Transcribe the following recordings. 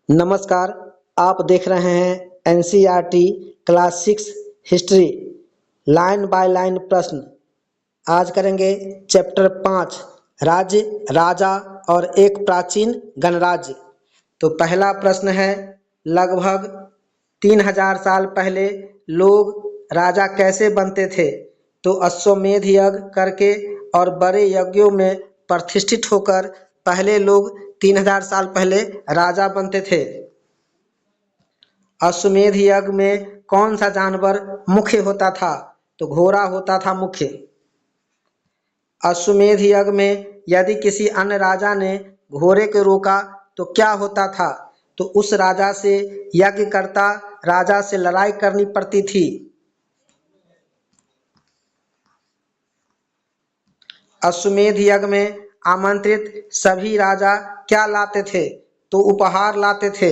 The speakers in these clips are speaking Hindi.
नमस्कार। आप देख रहे हैं NCERT class 6 history line by line प्रश्न। आज करेंगे चैप्टर 5 राज्य, राजा और एक प्राचीन गणराज्य। तो पहला प्रश्न है, लगभग 3000 साल पहले लोग राजा कैसे बनते थे? तो अश्वमेध यज्ञ करके और बड़े यज्ञों में प्रतिष्ठित होकर पहले लोग 3000 साल पहले राजा बनते थे। अश्वमेध यज्ञ में कौन सा जानवर मुख्य होता था? तो घोड़ा होता था मुख्य। अश्वमेध यज्ञ में यदि किसी अन्य राजा ने घोड़े को रोका तो क्या होता था? तो उस राजा से यज्ञकर्ता राजा से लड़ाई करनी पड़ती थी। अश्वमेध यज्ञ में आमंत्रित सभी राजा क्या लाते थे? तो उपहार लाते थे।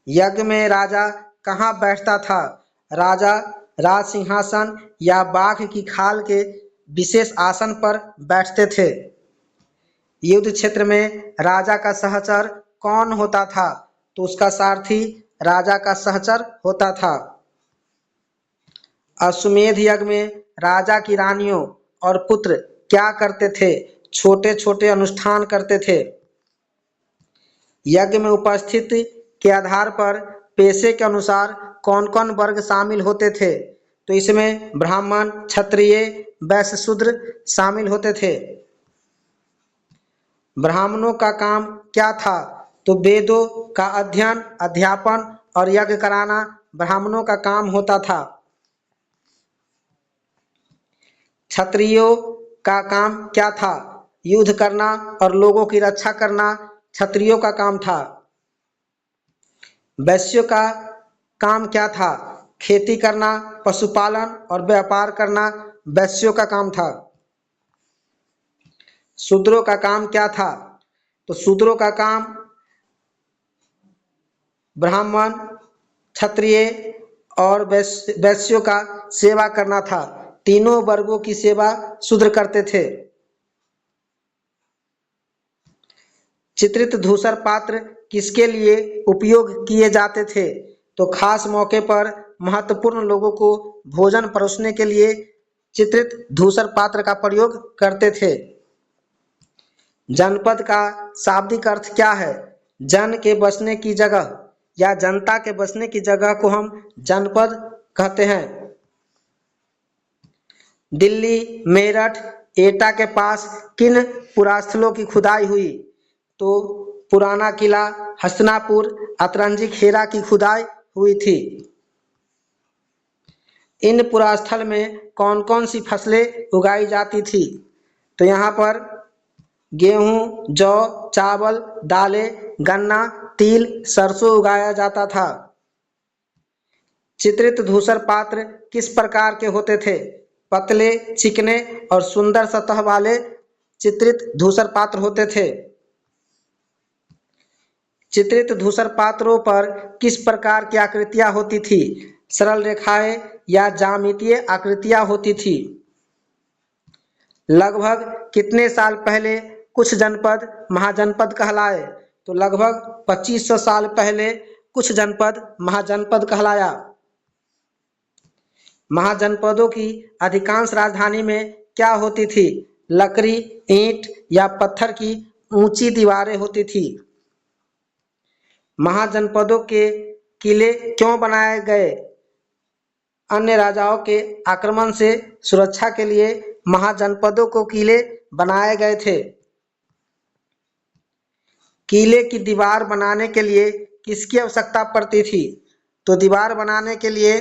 यज्ञ में राजा कहाँ बैठता था? राजा राज सिंहासन या बाघ की खाल के विशेष आसन पर बैठते थे। युद्ध क्षेत्र में राजा का सहचर कौन होता था? तो उसका सारथी राजा का सहचर होता था। अश्वमेध यज्ञ में राजा की रानियों और पुत्र क्या करते थे? छोटे छोटे अनुष्ठान करते थे। यज्ञ में उपस्थित के आधार पर पेशे के अनुसार कौन कौन वर्ग शामिल होते थे? तो इसमें ब्राह्मण, क्षत्रिय, वैश्य, शूद्र शामिल होते थे। ब्राह्मणों का काम क्या था? तो वेदों का अध्ययन, अध्यापन और यज्ञ कराना ब्राह्मणों का काम होता था। क्षत्रियों का काम क्या था? युद्ध करना और लोगों की रक्षा करना क्षत्रियों का काम था। वैश्यों का काम क्या था? खेती करना, पशुपालन और व्यापार करना वैश्यों का काम था। शूद्रों का काम क्या था? तो शूद्रों का काम ब्राह्मण, क्षत्रिय और वैश्यों का सेवा करना था। तीनों वर्गों की सेवा शूद्र करते थे। चित्रित धूसर पात्र किसके लिए उपयोग किए जाते थे? तो खास मौके पर महत्वपूर्ण लोगों को भोजन परोसने के लिए चित्रित धूसर पात्र का प्रयोग करते थे। जनपद का शाब्दिक अर्थ क्या है? जन के बसने की जगह या जनता के बसने की जगह को हम जनपद कहते हैं। दिल्ली, मेरठ, एटा के पास किन पुरास्थलों की खुदाई हुई? तो पुराना किला, हस्तिनापुर, अतरंजी खेरा की खुदाई हुई थी। इन पुरास्थल में कौन कौन सी फसलें उगाई जाती थी? तो यहाँ पर गेहूं, जौ, चावल, दालें, गन्ना, तिल, सरसों उगाया जाता था। चित्रित धूसर पात्र किस प्रकार के होते थे? पतले, चिकने और सुंदर सतह वाले चित्रित धूसर पात्र होते थे। चित्रित धूसर पात्रों पर किस प्रकार की आकृतियां होती थी? सरल रेखाएं या ज्यामितीय आकृतियां होती थी। लगभग कितने साल पहले कुछ जनपद महाजनपद कहलाए? तो लगभग 2500 साल पहले कुछ जनपद महाजनपद कहलाया। महाजनपदों की अधिकांश राजधानी में क्या होती थी? लकड़ी, ईंट या पत्थर की ऊंची दीवारें होती थी। महाजनपदों के किले क्यों बनाए गए? अन्य राजाओं के आक्रमण से सुरक्षा के लिए महाजनपदों को किले बनाए गए थे। किले की दीवार बनाने के लिए किसकी आवश्यकता पड़ती थी? तो दीवार बनाने के लिए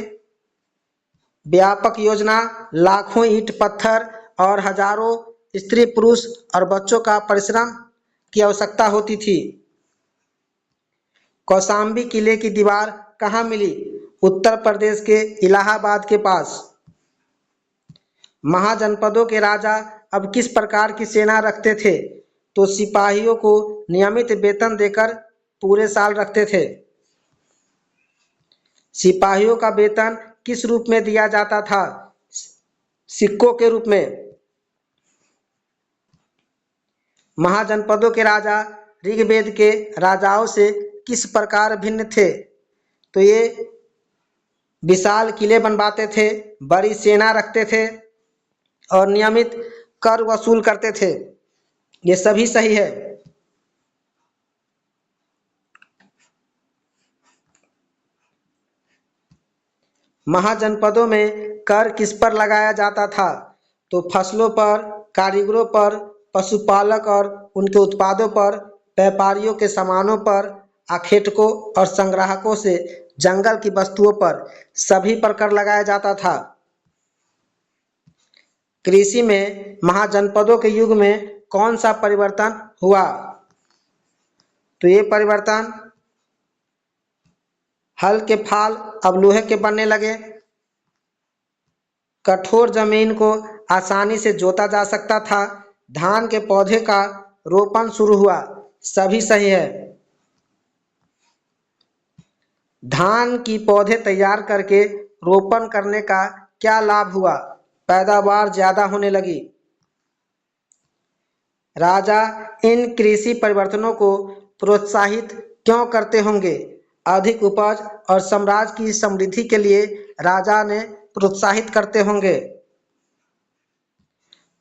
व्यापक योजना, लाखों ईंट पत्थर और हजारों स्त्री पुरुष और बच्चों का परिश्रम की आवश्यकता होती थी। कौशाम्बी किले की दीवार कहाँ मिली? उत्तर प्रदेश के इलाहाबाद के पास। महाजनपदों के राजा अब किस प्रकार की सेना रखते थे? तो सिपाहियों को नियमित वेतन देकर पूरे साल रखते थे। सिपाहियों का वेतन किस रूप में दिया जाता था? सिक्कों के रूप में। महाजनपदों के राजा ऋग्वेद के राजाओं से किस प्रकार भिन्न थे? तो ये विशाल किले बनवाते थे, बड़ी सेना रखते थे और नियमित कर वसूल करते थे। ये सभी सही है। महाजनपदों में कर किस पर लगाया जाता था? तो फसलों पर, कारीगरों पर, पशुपालक और उनके उत्पादों पर, व्यापारियों के सामानों पर, आखेटकों और संग्राहकों से जंगल की वस्तुओं पर, सभी पर कर लगाया जाता था। कृषि में महाजनपदों के युग में कौन सा परिवर्तन हुआ? तो ये परिवर्तन, हल के फाल अब लोहे के बनने लगे, कठोर जमीन को आसानी से जोता जा सकता था, धान के पौधे का रोपण शुरू हुआ। सभी सही है। धान की पौधे तैयार करके रोपण करने का क्या लाभ हुआ? पैदावार ज्यादा होने लगी। राजा इन कृषि परिवर्तनों को प्रोत्साहित क्यों करते होंगे? अधिक उपज और साम्राज्य की समृद्धि के लिए राजा ने प्रोत्साहित करते होंगे।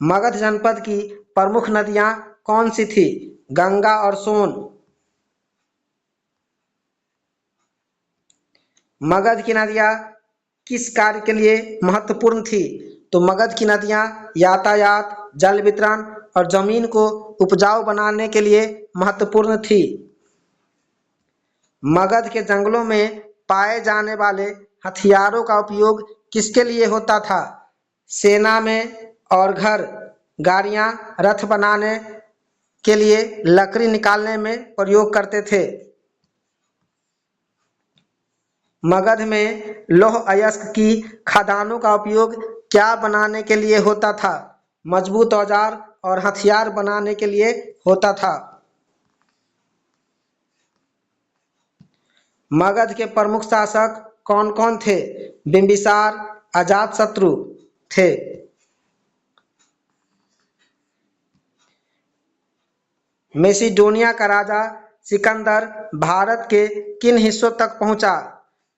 मगध जनपद की प्रमुख नदियां कौन सी थी? गंगा और सोन। मगध की नदियां किस कार्य के लिए महत्वपूर्ण थी? तो मगध की नदियां यातायात, जल वितरण और जमीन को उपजाऊ बनाने के लिए महत्वपूर्ण थी। मगध के जंगलों में पाए जाने वाले हथियारों का उपयोग किसके लिए होता था? सेना में और घर, गाड़ियां, रथ बनाने के लिए लकड़ी निकालने में प्रयोग करते थे। मगध में लौह अयस्क की खदानों का उपयोग क्या बनाने के लिए होता था? मजबूत औजार और हथियार बनाने के लिए होता था। मगध के प्रमुख शासक कौन कौन थे? बिंबिसार, अजातशत्रु थे। मैसिडोनिया का राजा सिकंदर भारत के किन हिस्सों तक पहुंचा?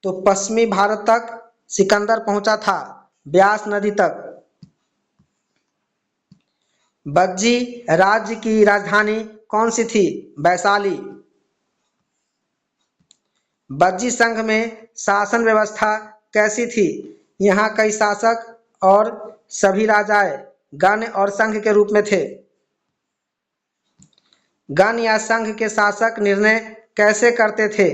तो पश्चिमी भारत तक सिकंदर पहुंचा था, ब्यास नदी तक। बज्जी राज्य की राजधानी कौन सी थी? वैशाली। बज्जी संघ में शासन व्यवस्था कैसी थी? यहाँ कई शासक और सभी राजाएं गण और संघ के रूप में थे। गण या संघ के शासक निर्णय कैसे करते थे?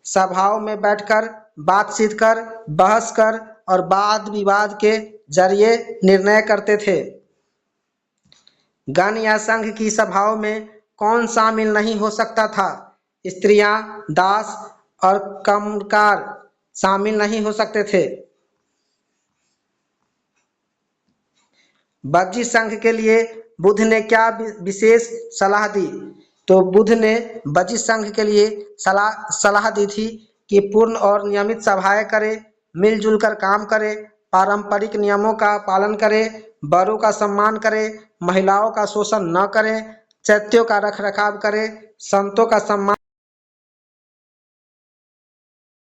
सभाओं में बैठकर, बातचीत कर, बहस कर और वाद विवाद के जरिए निर्णय करते थे। गण या संघ की सभाओं में कौन शामिल नहीं हो सकता था? स्त्रियां, दास और कामगार शामिल नहीं हो सकते थे। बज्जी संघ के लिए बुद्ध ने क्या विशेष सलाह दी? तो बुद्ध ने बज्जी संघ के लिए सलाह दी थी कि पूर्ण और नियमित सभाएं करे, मिलजुल कर काम करे, पारंपरिक नियमों का पालन करे, बड़ों का सम्मान करे, महिलाओं का शोषण न करे, चैत्यों का रखरखाव करे, संतों का सम्मान